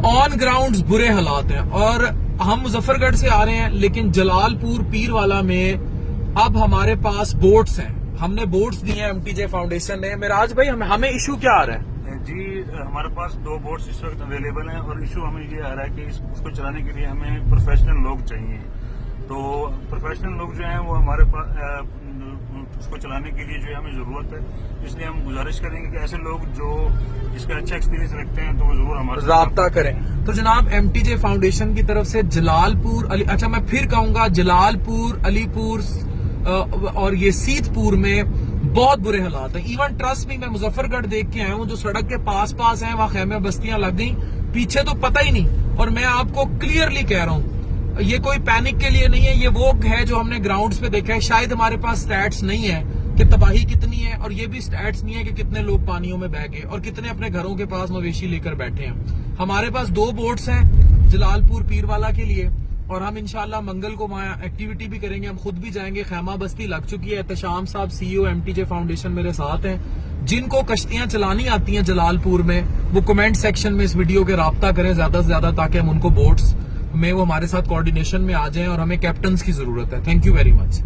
On ground बुरे हालात हैं। और हम मुजफ्फरगढ़ से आ रहे हैं, लेकिन जलालपुर पीरवाला में अब हमारे पास बोट्स हैं। हमने बोट्स दी हैं एमटीजे फाउंडेशन ने। मिराज भाई, हमें इशू क्या आ रहा है? जी, हमारे पास 2 बोट्स इस वक्त अवेलेबल हैं और इशू हमें ये आ रहा है कि उसको चलाने के लिए हमें प्रोफेशनल लोग चाहिए। तो प्रोफेशनल लोग जो हैं वो हमारे पास उसको चलाने के लिए जो है हमें जरूरत है। इसलिए हम गुजारिश करेंगे कि ऐसे लोग जो इसका अच्छा एक्सपीरियंस रखते हैं तो वो जरूर हमारे राब्ता करें। तो जनाब, एमटीजे फाउंडेशन की तरफ से जलालपुर मैं फिर कहूंगा, जलालपुर, अलीपुर और ये सीतपुर में बहुत बुरे हालात हैं। इवन ट्रस्ट में, मैं मुजफ्फरगढ़ देख के आया हूँ, जो सड़क के पास हैं वहां खैमे बस्तियां लग गई, पीछे तो पता ही नहीं। और मैं आपको क्लियरली कह रहा हूँ, ये कोई पैनिक के लिए नहीं है, ये वो है जो हमने ग्राउंड्स पे देखा है। शायद हमारे पास स्टैट्स नहीं है कि तबाही कितनी है, और ये भी स्टैट्स नहीं है कि कितने लोग पानियों में बह गए और कितने अपने घरों के पास मवेशी लेकर बैठे हैं। हमारे पास 2 बोट्स हैं जलालपुर पीरवाला के लिए, और हम इंशाल्लाह मंगल को वहां एक्टिविटी भी करेंगे। हम खुद भी जाएंगे, खैमा बस्ती लग चुकी है। एहतशाम साहब, सीईओ एमटीजे फाउंडेशन, मेरे साथ हैं। जिनको कश्तियां चलानी आती हैं जलालपुर में, वो कमेंट सेक्शन में इस वीडियो के राब्ता करें ज्यादा से ज्यादा, ताकि हम उनको बोट्स में वो हमारे साथ कोऑर्डिनेशन में आ जाएं। और हमें कैप्टन्स की जरूरत है। Thank you very much.